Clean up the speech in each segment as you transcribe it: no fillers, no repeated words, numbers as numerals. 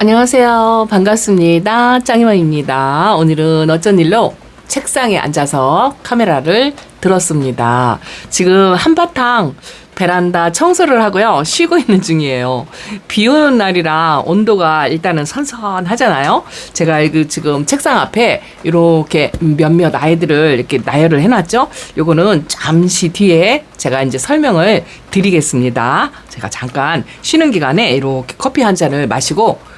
안녕하세요. 반갑습니다. 짱이맘입니다. 오늘은 어쩐 일로 책상에 앉아서 카메라를 들었습니다. 지금 한바탕 베란다 청소를 하고요. 쉬고 있는 중이에요. 비 오는 날이라 온도가 일단은 선선하잖아요. 제가 지금 책상 앞에 이렇게 몇몇 아이들을 이렇게 나열을 해놨죠. 요거는 잠시 뒤에 제가 이제 설명을 드리겠습니다. 제가 잠깐 쉬는 기간에 이렇게 커피 한 잔을 마시고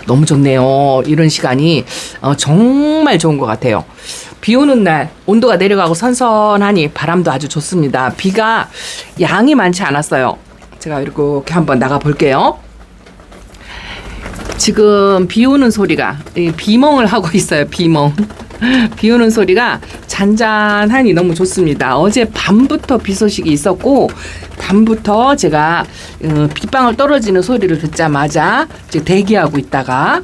너무 좋네요. 이런 시간이 정말 좋은 것 같아요. 비 오는 날 온도가 내려가고 선선하니 바람도 아주 좋습니다. 비가 양이 많지 않았어요. 제가 이렇게 한번 나가 볼게요. 지금 비 오는 소리가 비멍을 하고 있어요. 비멍. 비 오는 소리가 잔잔하니 너무 좋습니다. 어제 밤부터 비 소식이 있었고 밤부터 제가 빗방울 떨어지는 소리를 듣자마자 이제 대기하고 있다가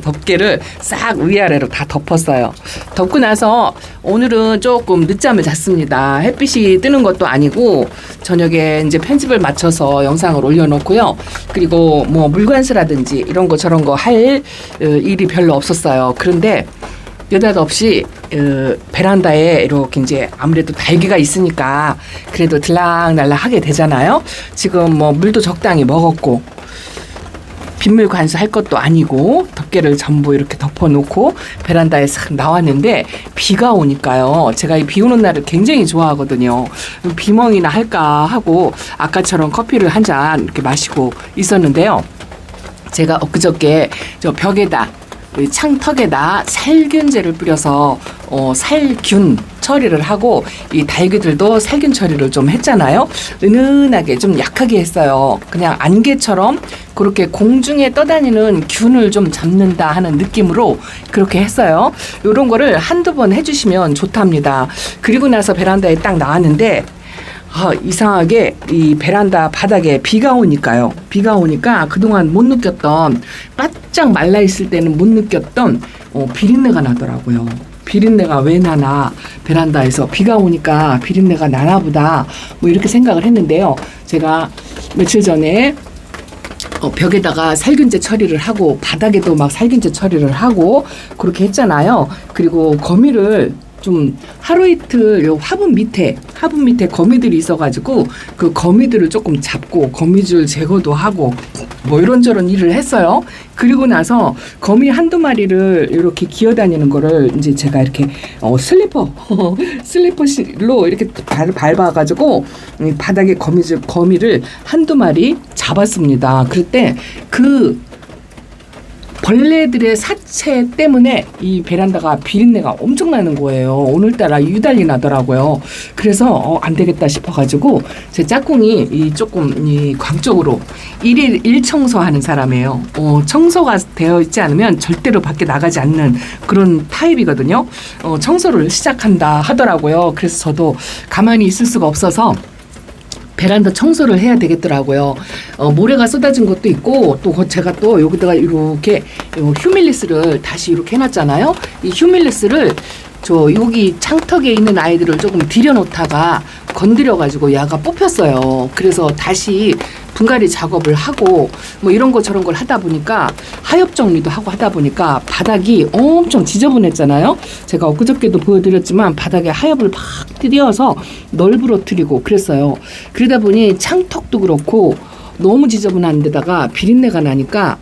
덮개를 싹 위아래로 다 덮었어요. 덮고 나서 오늘은 조금 늦잠을 잤습니다. 햇빛이 뜨는 것도 아니고 저녁에 이제 편집을 마쳐서 영상을 올려놓고요. 그리고 뭐 물관수라든지 이런 거 저런 거 할 일이 별로 없었어요. 그런데 느닷없이 베란다에 이렇게 이제 아무래도 달기가 있으니까 그래도 들락날락 하게 되잖아요. 지금 뭐 물도 적당히 먹었고 빗물 관수할 것도 아니고 덮개를 전부 이렇게 덮어놓고 베란다에 싹 나왔는데 비가 오니까요. 제가 이 비 오는 날을 굉장히 좋아하거든요. 비멍이나 할까 하고 아까처럼 커피를 한 잔 이렇게 마시고 있었는데요. 제가 엊그저께 저 벽에다 창턱에다 살균제를 뿌려서 살균 처리를 하고 이 달귀들도 살균 처리를 좀 했잖아요. 은은하게 좀 약하게 했어요. 그냥 안개처럼 그렇게 공중에 떠다니는 균을 좀 잡는다 하는 느낌으로 그렇게 했어요. 이런 거를 한두 번 해주시면 좋답니다. 그리고 나서 베란다에 딱 나왔는데 이상하게 이 베란다 바닥에 비가 오니까요. 비가 오니까 그동안 못 느꼈던 바짝 말라있을 때는 못 느꼈던 비린내가 나더라고요. 비린내가 왜 나나 베란다에서 비가 오니까 비린내가 나나 보다 뭐 이렇게 생각을 했는데요. 제가 며칠 전에 벽에다가 살균제 처리를 하고 바닥에도 막 살균제 처리를 하고 그렇게 했잖아요. 그리고 거미를 좀 하루 이틀 요 화분 밑에 거미들이 있어가지고 그 거미들을 조금 잡고 거미줄 제거도 하고 뭐 이런저런 일을 했어요. 그리고 나서 거미 한두 마리를 이렇게 기어다니는 거를 이제 제가 이렇게 슬리퍼로 이렇게 밟아가지고 바닥에 거미를 한두 마리 잡았습니다. 그럴 때 그 벌레들의 사체 때문에 이 베란다가 비린내가 엄청 나는 거예요. 오늘따라 유달리 나더라고요. 그래서 안 되겠다 싶어가지고 제 짝꿍이 조금 광적으로 일일 1청소 하는 사람이에요. 청소가 되어 있지 않으면 절대로 밖에 나가지 않는 그런 타입이거든요. 청소를 시작한다 하더라고요. 그래서 저도 가만히 있을 수가 없어서 베란다 청소를 해야 되겠더라고요. 모래가 쏟아진 것도 있고 또 제가 또 여기다가 이렇게 휴밀리스를 다시 이렇게 해놨잖아요. 이 휴밀리스를 여기 창턱에 있는 아이들을 조금 들여놓다가 건드려가지고 야가 뽑혔어요. 그래서 다시 분갈이 작업을 하고 뭐 이런 거 저런 걸 하다 보니까 하엽 정리도 하고 하다 보니까 바닥이 엄청 지저분했잖아요. 제가 엊그저께도 보여드렸지만 바닥에 하엽을 막 띄어서 널브러뜨리고 그랬어요. 그러다 보니 창턱도 그렇고 너무 지저분한 데다가 비린내가 나니까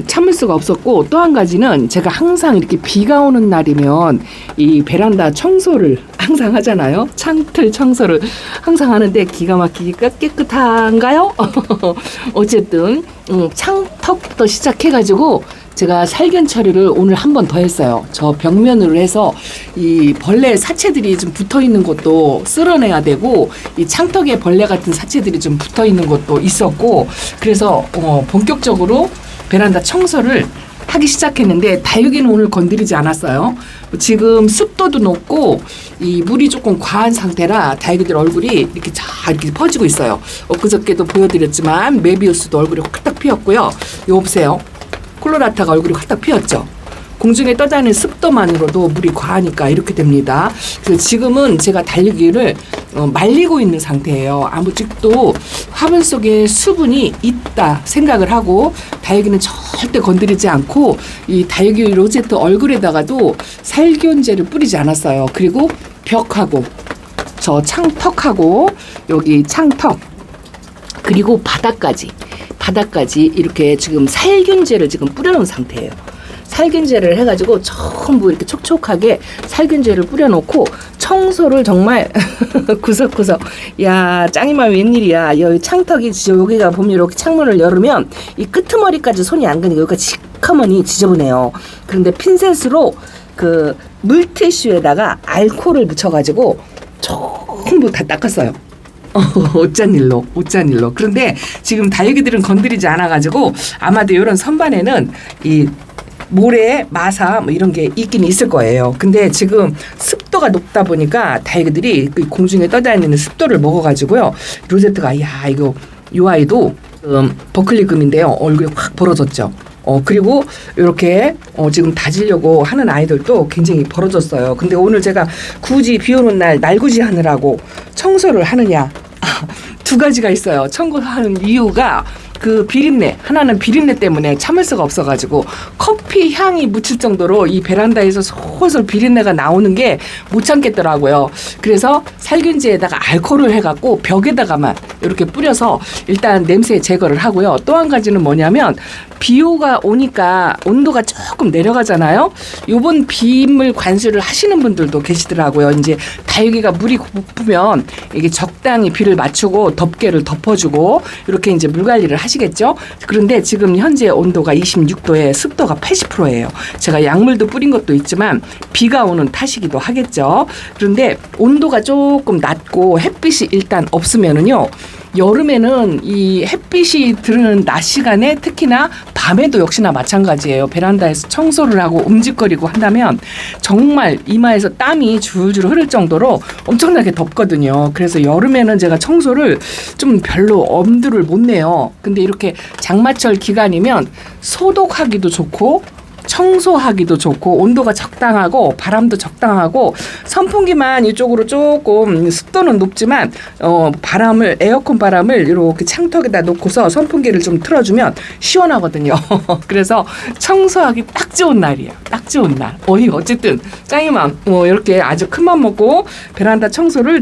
참을 수가 없었고 또 한 가지는 제가 항상 이렇게 비가 오는 날이면 이 베란다 청소를 항상 하잖아요. 창틀 청소를 항상 하는데 기가 막히게 깨끗한가요? 어쨌든 창턱부터 시작해가지고 제가 살균 처리를 오늘 한 번 더 했어요. 저 벽면으로 해서 이 벌레 사체들이 좀 붙어 있는 것도 쓸어내야 되고 이 창턱에 벌레 같은 사체들이 좀 붙어 있는 것도 있었고 그래서 본격적으로 베란다 청소를 하기 시작했는데 다육이는 오늘 건드리지 않았어요. 지금 습도도 높고 이 물이 조금 과한 상태라 다육이들 얼굴이 이렇게 퍼지고 있어요. 엊그저께도 보여드렸지만 메비우스도 얼굴이 확딱 피었고요. 이거 보세요. 콜로라타가 얼굴이 확딱 피었죠. 공중에 떠다니는 습도만으로도 물이 과하니까 이렇게 됩니다. 그래서 지금은 제가 달리기를 말리고 있는 상태예요. 아무직도 화분 속에 수분이 있다 생각을 하고 다육이는 절대 건드리지 않고 이 다육이 로제트 얼굴에다가도 살균제를 뿌리지 않았어요. 그리고 벽하고 저 창턱하고 여기 창턱 그리고 바닥까지 이렇게 지금 살균제를 지금 뿌려놓은 상태예요. 살균제를 해가지고 전부 이렇게 촉촉하게 살균제를 뿌려놓고 청소를 정말 구석구석 야 짱이만 웬일이야. 여기 창턱이 여기가 보면 이렇게 창문을 열으면 이 끄트머리까지 손이 안 가니까 여기가 시커머니 지저분해요. 그런데 핀셋으로 그 물티슈에다가 알코올을 묻혀가지고 전부 다 닦았어요. 옷잔일로. 그런데 지금 다육이들은 건드리지 않아가지고 아마도 이런 선반에는 이 모래, 마사 뭐 이런 게 있긴 있을 거예요. 근데 지금 습도가 높다 보니까 다육이들이 그 공중에 떠다니는 습도를 먹어가지고요. 로제트가 야 이거 요 아이도 버클리금인데요. 얼굴이 확 벌어졌죠. 그리고 이렇게 지금 다지려고 하는 아이들도 굉장히 벌어졌어요. 근데 오늘 제가 굳이 비 오는 날 날구지 하느라고 청소를 하느냐. 두 가지가 있어요. 청소하는 이유가 그 비린내, 하나는 비린내 때문에 참을 수가 없어가지고 커피 향이 묻힐 정도로 이 베란다에서 솔솔 비린내가 나오는 게 못 참겠더라고요. 그래서 살균제에다가 알코올을 해갖고 벽에다가만 이렇게 뿌려서 일단 냄새 제거를 하고요. 또 한 가지는 뭐냐면 비오가 오니까 온도가 조금 내려가잖아요. 요번 비물 관수를 하시는 분들도 계시더라고요. 이제 다육이가 물이 고프면 이게 적당히 비를 맞추고 덮개를 덮어주고 이렇게 이제 물 관리를 하시겠죠. 그런데 지금 현재 온도가 26도에 습도가 80%예요. 제가 약물도 뿌린 것도 있지만 비가 오는 탓이기도 하겠죠. 그런데 온도가 조금 낮고 햇빛이 일단 없으면은요. 여름에는 이 햇빛이 드는 낮 시간에 특히나 밤에도 역시나 마찬가지예요. 베란다에서 청소를 하고 움직거리고 한다면 정말 이마에서 땀이 줄줄 흐를 정도로 엄청나게 덥거든요. 그래서 여름에는 제가 청소를 좀 별로 엄두를 못 내요. 근데 이렇게 장마철 기간이면 소독하기도 좋고 청소하기도 좋고 온도가 적당하고 바람도 적당하고 선풍기만 이쪽으로 조금 습도는 높지만 바람을 에어컨 바람을 이렇게 창턱에다 놓고서 선풍기를 좀 틀어주면 시원하거든요. 그래서 청소하기 딱 좋은 날이에요. 딱 좋은 날. 어쨌든 짱이맘 이렇게 아주 큰맘 먹고 베란다 청소를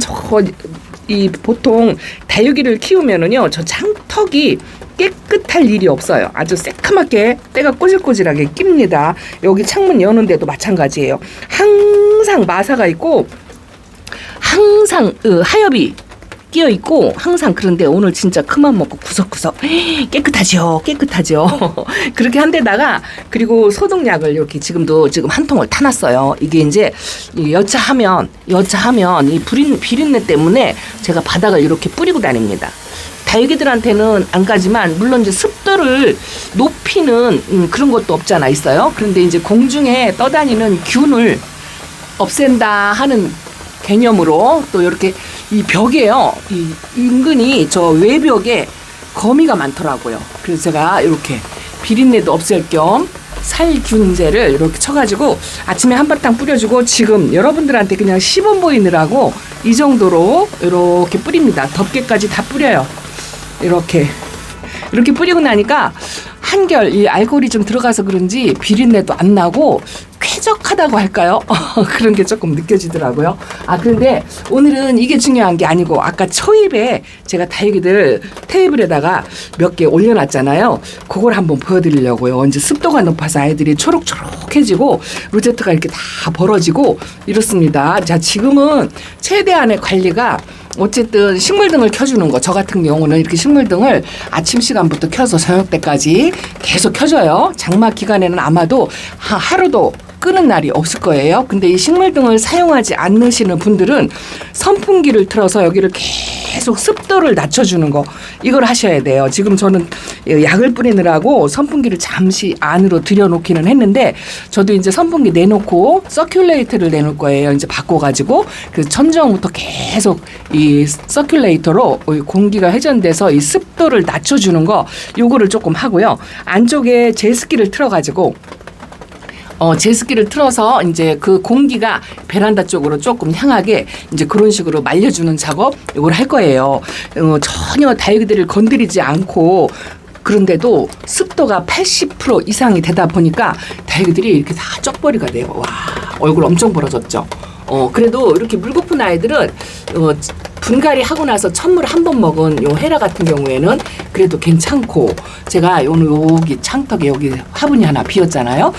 보통 다육이를 키우면은요 저 창턱이 깨끗할 일이 없어요. 아주 새카맣게 때가 꼬질꼬질하게 낍니다. 여기 창문 여는데도 마찬가지예요. 항상 마사가 있고 항상 하엽이 끼어 있고 항상 그런데 오늘 진짜 큰맘 먹고 구석구석 깨끗하죠. 그렇게 한데다가 그리고 소독약을 이렇게 지금 한 통을 타놨어요. 이게 이제 여차하면 이 비린내 때문에 제가 바닥을 이렇게 뿌리고 다닙니다. 다육이들한테는 안 가지만 물론 이제 습도를 높이는 그런 것도 없잖아 있어요. 그런데 이제 공중에 떠다니는 균을 없앤다 하는 개념으로 또 이렇게 이 벽에요. 이 은근히 저 외벽에 거미가 많더라고요. 그래서 제가 이렇게 비린내도 없앨 겸 살균제를 이렇게 쳐가지고 아침에 한바탕 뿌려주고 지금 여러분들한테 그냥 시범 보이느라고 이 정도로 이렇게 뿌립니다. 덮개까지 다 뿌려요. 이렇게 뿌리고 나니까 한결 이 알코올이 좀 들어가서 그런지 비린내도 안 나고 쾌적하다고 할까요? 그런 게 조금 느껴지더라고요. 그런데 오늘은 이게 중요한 게 아니고 아까 초입에 제가 다육이들 테이블에다가 몇 개 올려놨잖아요. 그걸 한번 보여드리려고요. 이제 습도가 높아서 아이들이 초록초록해지고 로제트가 이렇게 다 벌어지고 이렇습니다. 자, 지금은 최대한의 관리가 어쨌든 식물등을 켜주는 거. 저 같은 경우는 이렇게 식물등을 아침 시간부터 켜서 저녁 때까지 계속 켜줘요. 장마 기간에는 아마도 하루도 끄는 날이 없을 거예요. 근데 이 식물등을 사용하지 않으시는 분들은 선풍기를 틀어서 여기를 계속 습도를 낮춰주는 거, 이걸 하셔야 돼요. 지금 저는 약을 뿌리느라고 선풍기를 잠시 안으로 들여놓기는 했는데 저도 이제 선풍기 내놓고 서큘레이터를 내놓을 거예요. 이제 바꿔가지고 그래서 천정부터 계속 이 서큘레이터로 공기가 회전돼서 이 습도를 낮춰주는 거, 요거를 조금 하고요. 안쪽에 제습기를 틀어가지고 제습기를 틀어서 이제 그 공기가 베란다 쪽으로 조금 향하게 이제 그런 식으로 말려주는 작업 이걸 할 거예요. 전혀 다육이들을 건드리지 않고 그런데도 습도가 80% 이상이 되다 보니까 다육이들이 이렇게 다 쩍벌이가 돼요. 와, 얼굴 엄청 벌어졌죠. 그래도 이렇게 물 고픈 아이들은 분갈이 하고 나서 천물 한 번 먹은 요 헤라 같은 경우에는 그래도 괜찮고, 제가 여기 창턱에 여기 화분이 하나 비었잖아요.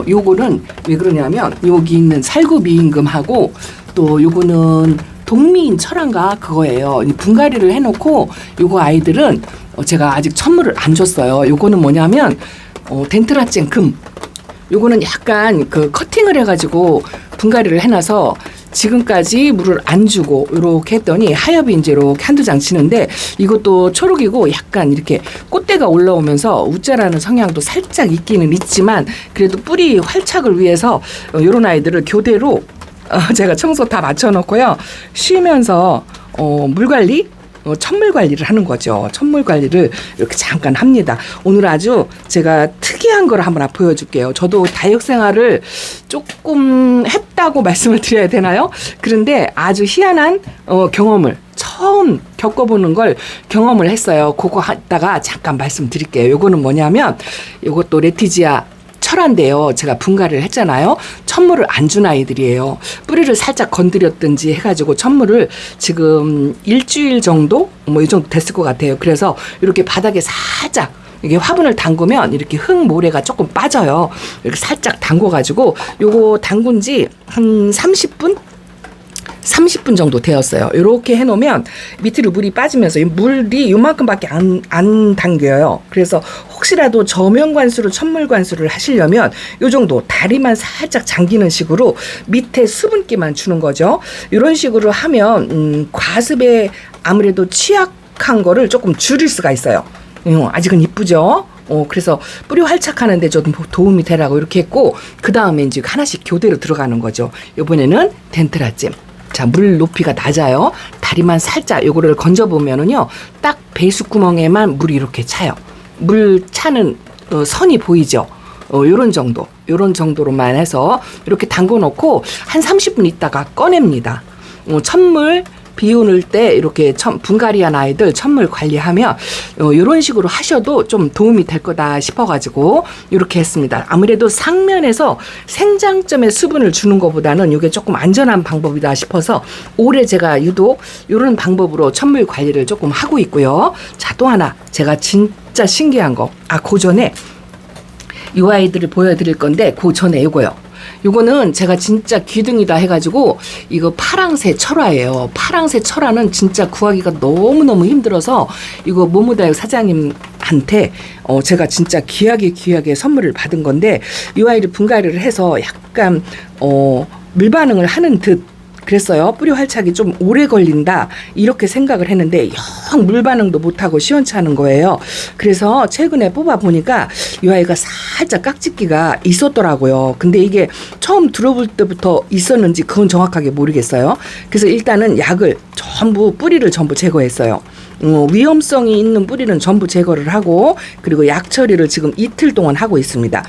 요거는 왜 그러냐면 여기 있는 살구미임금하고 또 요거는 동미인 철한가 그거예요. 분갈이를 해놓고 요거 아이들은 제가 아직 천물을 안 줬어요. 요거는 뭐냐면 덴트라젠 금. 요거는 약간 그 커팅을 해가지고 분갈이를 해놔서 지금까지 물을 안 주고 이렇게 했더니 하엽이 이제 이렇게 한두 장 치는데, 이것도 초록이고 약간 이렇게 꽃대가 올라오면서 우짜라는 성향도 살짝 있기는 있지만 그래도 뿌리 활착을 위해서 이런 아이들을 교대로 제가 청소 다 맞춰놓고요. 쉬면서 물 관리, 천물 관리를 하는 거죠. 천물 관리를 이렇게 잠깐 합니다. 오늘 아주 제가 특이한 걸 한번 보여줄게요. 저도 다육 생활을 조금 했다고 말씀을 드려야 되나요? 그런데 아주 희한한 경험을 처음 겪어보는 걸 경험을 했어요. 그거 하다가 잠깐 말씀드릴게요. 요거는 뭐냐면 요것도 레티지아 철한데요. 제가 분갈이를 했잖아요. 천물을 안 준 아이들이에요. 뿌리를 살짝 건드렸든지 해가지고 천물을 지금 일주일 정도 뭐 이 정도 됐을 것 같아요. 그래서 이렇게 바닥에 살짝 이게 화분을 담그면 이렇게 흙 모래가 조금 빠져요. 이렇게 살짝 담궈가지고 요거 담근 지 한 30분 정도 되었어요. 이렇게 해놓으면 밑으로 물이 빠지면서 물이 요만큼밖에 안 당겨요. 그래서 혹시라도 저면관수로 천물관수를 하시려면 요 정도 다리만 살짝 잠기는 식으로 밑에 수분기만 주는 거죠. 이런 식으로 하면 과습에 아무래도 취약한 거를 조금 줄일 수가 있어요. 아직은 이쁘죠? 그래서 뿌리 활착하는데 좀 도움이 되라고 이렇게 했고, 그 다음에 이제 하나씩 교대로 들어가는 거죠. 이번에는 덴트라잼. 자, 물 높이가 낮아요. 다리만 살짝 요거를 건져보면은요, 딱 배수구멍에만 물이 이렇게 차요. 물 차는 선이 보이죠. 요런 정도로만 해서 이렇게 담궈 놓고 한 30분 있다가 꺼냅니다. 천물 비우는 때 이렇게 분갈이한 아이들 천물 관리하면 이런 식으로 하셔도 좀 도움이 될 거다 싶어가지고 이렇게 했습니다. 아무래도 상면에서 생장점에 수분을 주는 것보다는 이게 조금 안전한 방법이다 싶어서 올해 제가 유독 이런 방법으로 천물 관리를 조금 하고 있고요. 자, 또 하나 제가 진짜 신기한 거, 그 전에 이 아이들을 보여드릴 건데 그 전에 이거요. 요거는 제가 진짜 귀등이다 해가지고 이거 파랑새 철화예요. 파랑새 철화는 진짜 구하기가 너무너무 힘들어서 이거 모모다육 사장님한테 제가 진짜 귀하게 선물을 받은 건데, 이 아이를 분갈이를 해서 약간 물 반응을 하는 듯 그랬어요. 뿌리 활착이 좀 오래 걸린다 이렇게 생각을 했는데 영 물 반응도 못하고 시원찮은 거예요. 그래서 최근에 뽑아보니까 이 아이가 살짝 깍짓기가 있었더라고요. 근데 이게 처음 들어볼 때부터 있었는지 그건 정확하게 모르겠어요. 그래서 일단은 약을 뿌리를 전부 제거했어요. 위험성이 있는 뿌리는 전부 제거를 하고, 그리고 약 처리를 지금 이틀 동안 하고 있습니다.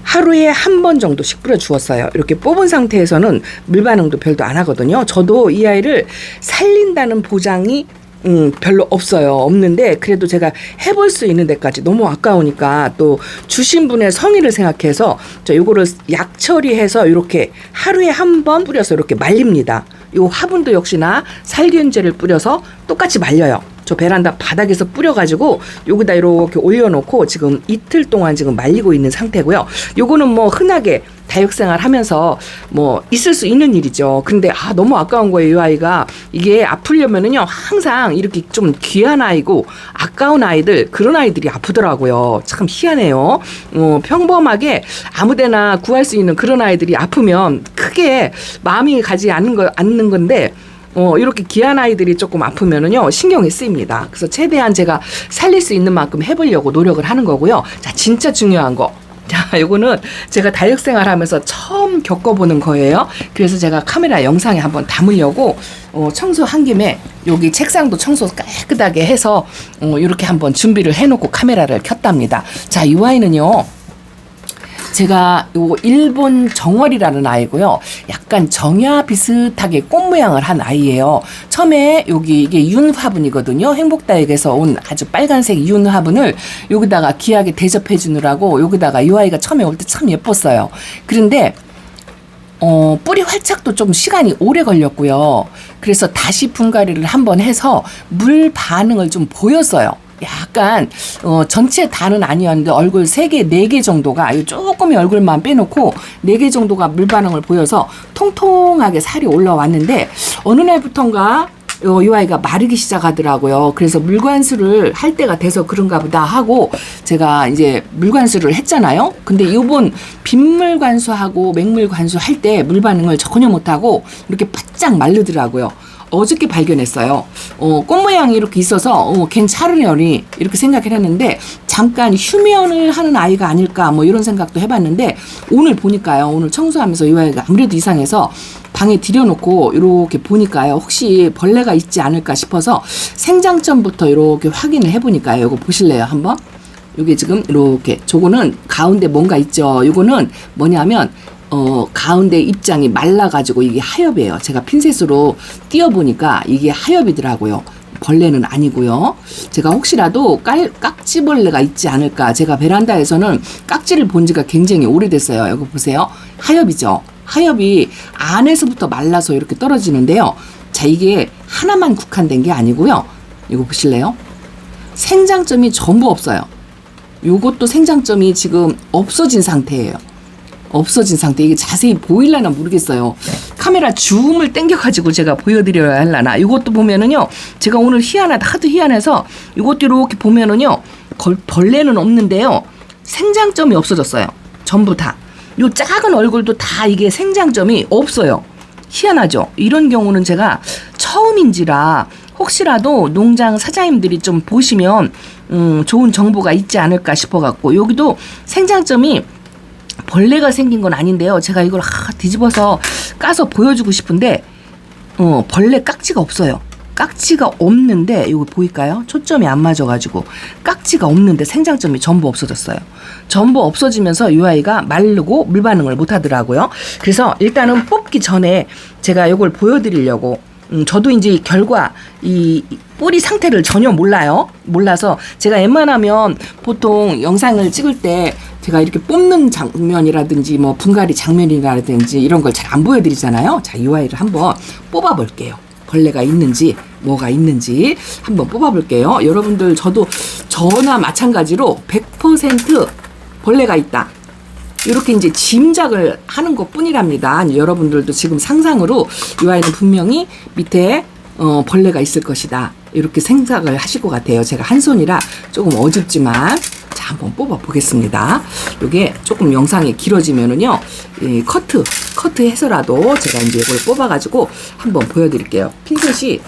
하루에 한 번 정도씩 뿌려주었어요. 이렇게 뽑은 상태에서는 물 반응도 별도 안 하거든요. 저도 이 아이를 살린다는 보장이 별로 없는데 그래도 제가 해볼 수 있는 데까지 너무 아까우니까 또 주신 분의 성의를 생각해서 요거를 약 처리해서 이렇게 하루에 한 번 뿌려서 이렇게 말립니다. 요 화분도 역시나 살균제를 뿌려서 똑같이 말려요. 저 베란다 바닥에서 뿌려가지고 여기다 이렇게 올려놓고 지금 이틀 동안 지금 말리고 있는 상태고요. 요거는 뭐 흔하게 다육생활 하면서 뭐 있을 수 있는 일이죠. 근데 너무 아까운 거예요. 이 아이가 이게 아프려면은요 항상 이렇게 좀 귀한 아이고 아까운 아이들, 그런 아이들이 아프더라고요. 참 희한해요. 평범하게 아무데나 구할 수 있는 그런 아이들이 아프면 크게 마음이 가지 않는 건데 이렇게 귀한 아이들이 조금 아프면은요 신경이 쓰입니다. 그래서 최대한 제가 살릴 수 있는 만큼 해보려고 노력을 하는 거고요. 자, 진짜 중요한 거. 자, 요거는 제가 다육생활 하면서 처음 겪어보는 거예요. 그래서 제가 카메라 영상에 한번 담으려고 청소한 김에 여기 책상도 청소 깨끗하게 해서 이렇게 한번 준비를 해놓고 카메라를 켰답니다. 자, 이 아이는요, 제가 요 일본 정월이라는 아이고요. 약간 정야 비슷하게 꽃 모양을 한 아이예요. 처음에 여기 이게 윤 화분이거든요. 행복다육에서 온 아주 빨간색 윤 화분을 여기다가 귀하게 대접해 주느라고 여기다가 이 아이가 처음에 올 때 참 예뻤어요. 그런데 뿌리 활착도 좀 시간이 오래 걸렸고요. 그래서 다시 분갈이를 한번 해서 물 반응을 좀 보였어요. 약간 전체 다는 아니었는데 얼굴 3개, 4개 정도가 조금의 얼굴만 빼놓고 4개 정도가 물 반응을 보여서 통통하게 살이 올라왔는데 어느 날부턴가 이 아이가 마르기 시작하더라고요. 그래서 물관수를 할 때가 돼서 그런가 보다 하고 제가 이제 물관수를 했잖아요. 근데 이번 빗물관수하고 맹물관수 할 때 물 반응을 전혀 못하고 이렇게 바짝 마르더라고요. 어저께 발견했어요. 꽃 모양이 이렇게 있어서 괜찮으려니 이렇게 생각을 했는데 잠깐 휴면을 하는 아이가 아닐까 뭐 이런 생각도 해봤는데 오늘 보니까요. 오늘 청소하면서 이 아이가 아무래도 이상해서 방에 들여놓고 이렇게 보니까요. 혹시 벌레가 있지 않을까 싶어서 생장점부터 이렇게 확인을 해보니까요. 이거 보실래요? 한번? 이게 지금 이렇게 저거는 가운데 뭔가 있죠. 이거는 뭐냐면 가운데 입장이 말라가지고 이게 하엽이에요. 제가 핀셋으로 띄어보니까 이게 하엽이더라고요. 벌레는 아니고요. 제가 혹시라도 깍지벌레가 있지 않을까. 제가 베란다에서는 깍지를 본 지가 굉장히 오래됐어요. 여기 보세요. 하엽이죠. 하엽이 안에서부터 말라서 이렇게 떨어지는데요. 자, 이게 하나만 국한된 게 아니고요. 이거 보실래요? 생장점이 전부 없어요. 요것도 생장점이 지금 없어진 상태예요. 없어진 상태. 이게 자세히 보일라나 모르겠어요. 카메라 줌을 당겨가지고 제가 보여드려야 할라나. 이것도 보면은요. 제가 오늘 하도 희한해서 이것도 이렇게 보면은요. 벌레는 없는데요. 생장점이 없어졌어요. 전부 다. 요 작은 얼굴도 다 이게 생장점이 없어요. 희한하죠? 이런 경우는 제가 처음인지라 혹시라도 농장 사장님들이 좀 보시면 좋은 정보가 있지 않을까 싶어갖고 여기도 생장점이 벌레가 생긴 건 아닌데요. 제가 이걸 뒤집어서 까서 보여주고 싶은데 벌레 깍지가 없어요. 깍지가 없는데 이거 보일까요? 초점이 안 맞아가지고 깍지가 없는데 생장점이 전부 없어졌어요. 전부 없어지면서 이 아이가 마르고 물 반응을 못 하더라고요. 그래서 일단은 뽑기 전에 제가 이걸 보여드리려고 저도 이제 결과 이 뿌리 상태를 전혀 몰라서 제가 웬만하면 보통 영상을 찍을 때 제가 이렇게 뽑는 장면이라든지 뭐 분갈이 장면이라든지 이런 걸 잘 안 보여드리잖아요. 자, 이 아이를 한번 뽑아볼게요. 벌레가 있는지 뭐가 있는지 한번 뽑아볼게요. 여러분들 저나 마찬가지로 100% 벌레가 있다. 이렇게 이제 짐작을 하는 것 뿐이랍니다. 여러분들도 지금 상상으로 이 아이는 분명히 밑에 벌레가 있을 것이다. 이렇게 생각을 하실 것 같아요. 제가 한 손이라 조금 어줍지만 자, 한번 뽑아 보겠습니다. 이게 조금 영상이 길어지면은요, 커트 해서라도 제가 이제 이걸 뽑아가지고 한번 보여드릴게요. 핀셋이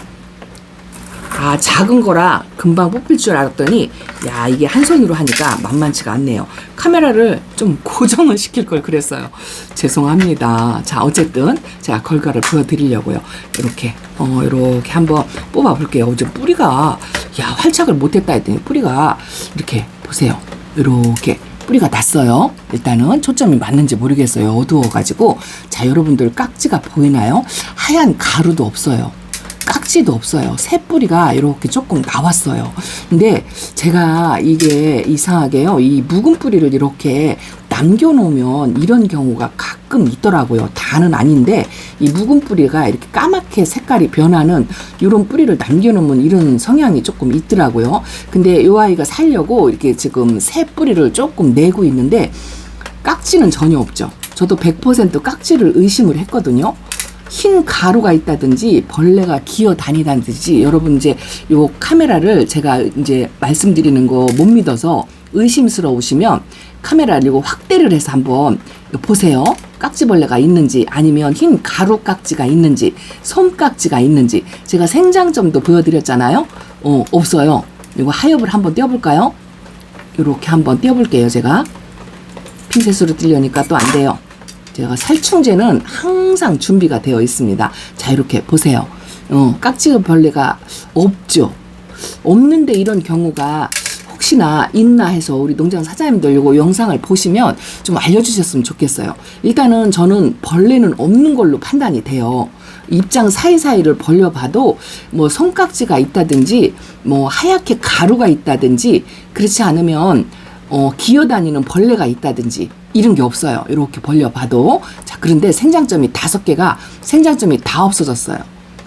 작은 거라 금방 뽑힐 줄 알았더니 야, 이게 한 손으로 하니까 만만치가 않네요. 카메라를 좀 고정을 시킬 걸 그랬어요. 죄송합니다. 자, 어쨌든 제가 결과를 보여드리려고요. 이렇게 한번 뽑아 볼게요. 이제 뿌리가 활착을 못했다 했더니 뿌리가 이렇게 보세요. 이렇게 뿌리가 났어요. 일단은 초점이 맞는지 모르겠어요. 어두워가지고. 자, 여러분들 깍지가 보이나요? 하얀 가루도 없어요. 깍지도 없어요. 새 뿌리가 이렇게 조금 나왔어요. 근데 제가 이게 이상하게요. 이 묵은 뿌리를 이렇게 남겨놓으면 이런 경우가 가끔 있더라고요. 다는 아닌데 이 묵은 뿌리가 이렇게 까맣게 색깔이 변하는 이런 뿌리를 남겨놓으면 이런 성향이 조금 있더라고요. 근데 이 아이가 살려고 이렇게 지금 새 뿌리를 조금 내고 있는데 깍지는 전혀 없죠. 저도 100% 깍지를 의심을 했거든요. 흰 가루가 있다든지 벌레가 기어 다니다든지 여러분 이제 요 카메라를 제가 이제 말씀드리는 거 못 믿어서 의심스러우시면 카메라를 이거 확대를 해서 한번 보세요. 깍지벌레가 있는지 아니면 흰 가루 깍지가 있는지 솜깍지가 있는지 제가 생장점도 보여드렸잖아요. 없어요. 이거 하엽을 한번 떼어볼까요? 이렇게 한번 떼어볼게요. 제가 핀셋으로 떼려니까 또 안 돼요. 제가 살충제는 항상 준비가 되어 있습니다. 자, 이렇게 보세요. 깍지 벌레가 없죠. 없는데 이런 경우가 혹시나 있나 해서 우리 농장 사장님들 요거 영상을 보시면 좀 알려주셨으면 좋겠어요. 일단은 저는 벌레는 없는 걸로 판단이 돼요. 입장 사이사이를 벌려봐도 뭐 손깍지가 있다든지 뭐 하얗게 가루가 있다든지 그렇지 않으면 기어다니는 벌레가 있다든지 이런 게 없어요. 이렇게 벌려봐도. 자, 그런데 생장점이 5개가 생장점이 다 없어졌어요.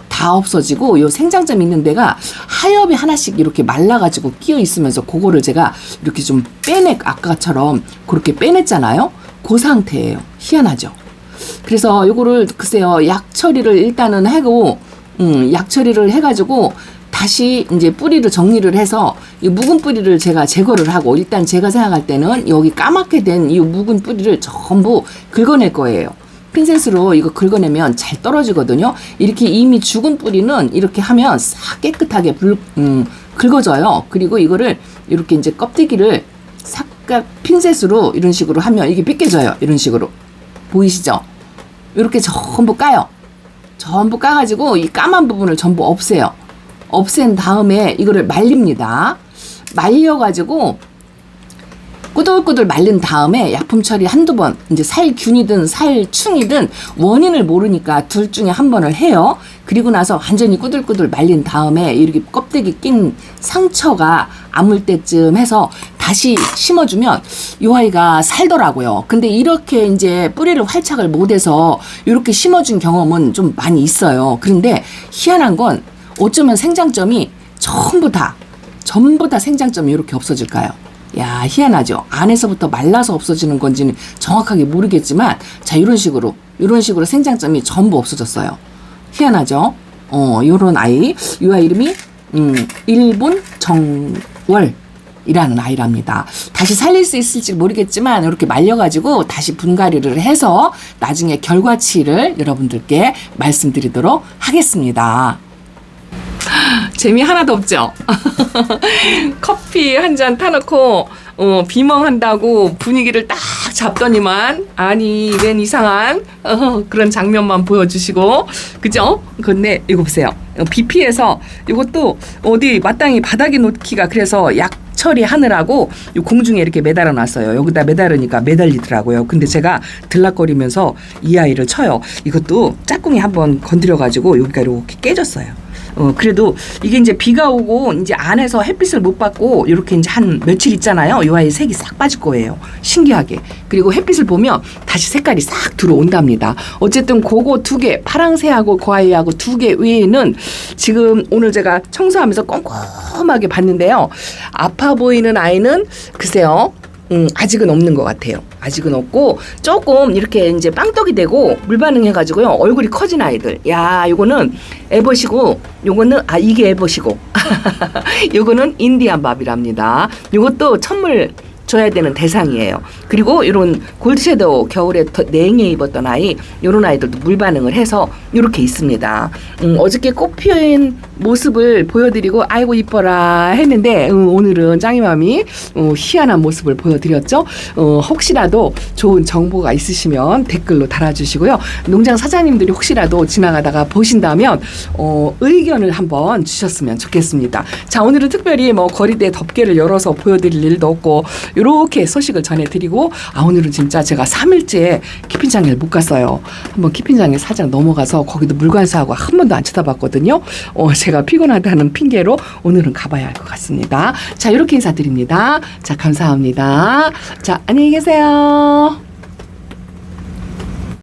다 없어지고 요 생장점 있는 데가 하엽이 하나씩 이렇게 말라가지고 끼어 있으면서 그거를 제가 이렇게 좀 아까처럼 그렇게 빼냈잖아요. 그 상태예요. 희한하죠. 그래서 요거를 글쎄요, 약 처리를 일단은 하고 약 처리를 해가지고 다시 이제 뿌리를 정리를 해서 이 묵은 뿌리를 제가 제거를 하고, 일단 제가 생각할 때는 여기 까맣게 된 이 묵은 뿌리를 전부 긁어낼 거예요. 핀셋으로 이거 긁어내면 잘 떨어지거든요. 이렇게 이미 죽은 뿌리는 이렇게 하면 싹 깨끗하게 긁어져요. 그리고 이거를 이렇게 이제 껍데기를 싹 핀셋으로 이런 식으로 하면 이게 삐껴져요. 이런 식으로. 보이시죠? 이렇게 전부 까요. 전부 까가지고 이 까만 부분을 전부 없애요. 없앤 다음에 이거를 말립니다. 말려가지고 꾸들꾸들 말린 다음에 약품 처리 한두 번, 이제 살균이든 살충이든 원인을 모르니까 둘 중에 한 번을 해요. 그리고 나서 완전히 꾸들꾸들 말린 다음에 이렇게 껍데기 낀 상처가 아물 때쯤 해서 다시 심어주면 이 아이가 살더라고요. 근데 이렇게 이제 뿌리를 활착을 못해서 이렇게 심어준 경험은 좀 많이 있어요. 그런데 희한한 건 어쩌면 생장점이 전부 다 생장점이 이렇게 없어질까요? 야, 희한하죠. 안에서부터 말라서 없어지는 건지는 정확하게 모르겠지만, 자, 이런 식으로 생장점이 전부 없어졌어요. 희한하죠. 요런 아이, 이 아이 이름이 일본 정월이라는 아이랍니다. 다시 살릴 수 있을지 모르겠지만 이렇게 말려가지고 다시 분갈이를 해서 나중에 결과치를 여러분들께 말씀드리도록 하겠습니다. 재미 하나도 없죠? 커피 한 잔 타놓고 비멍한다고 분위기를 딱 잡더니만, 아니 웬 이상한 그런 장면만 보여주시고, 그죠? 근데 이거 보세요. 비 피해서 이것도 어디 마땅히 바닥에 놓기가, 그래서 약 처리하느라고 이 공중에 이렇게 매달아 놨어요. 여기다 매달으니까 매달리더라고요. 근데 제가 들락거리면서 이 아이를 쳐요. 이것도 짝꿍이 한번 건드려가지고 여기가 이렇게 깨졌어요. 그래도 이게 이제 비가 오고 이제 안에서 햇빛을 못 받고 이렇게 이제 한 며칠 있잖아요. 이 아이 색이 싹 빠질 거예요. 신기하게. 그리고 햇빛을 보면 다시 색깔이 싹 들어온답니다. 어쨌든 그거 2개, 파랑새하고 그 아이하고 2개 외에는 지금 오늘 제가 청소하면서 꼼꼼하게 봤는데요. 아파 보이는 아이는 글쎄요. 아직은 없는 것 같아요. 아직은 없고, 조금 이렇게 이제 빵떡이 되고 물 반응해가지고요, 얼굴이 커진 아이들. 야, 요거는 에버시고, 요거는, 이게 에버시고, 요거는 인디안 밥이랍니다. 요것도 천물 줘야 되는 대상이에요. 그리고 이런 골드 섀도우 겨울에 냉해 입었던 아이, 이런 아이들도 물 반응을 해서 이렇게 있습니다. 어저께 꽃 피인 모습을 보여드리고 아이고 이뻐라 했는데, 오늘은 짱이맘이 희한한 모습을 보여드렸죠. 혹시라도 좋은 정보가 있으시면 댓글로 달아주시고요. 농장 사장님들이 혹시라도 지나가다가 보신다면 의견을 한번 주셨으면 좋겠습니다. 자, 오늘은 특별히 뭐 거리대 덮개를 열어서 보여드릴 일도 없고 이렇게 소식을 전해드리고, 오늘은 진짜 제가 3일째 키핀장을 못 갔어요. 한번 키핀장에 살짝 넘어가서 거기도 물관사하고 한 번도 안 쳐다봤거든요. 제가 피곤하다는 핑계로 오늘은 가봐야 할 것 같습니다. 자, 이렇게 인사드립니다. 자, 감사합니다. 자, 안녕히 계세요.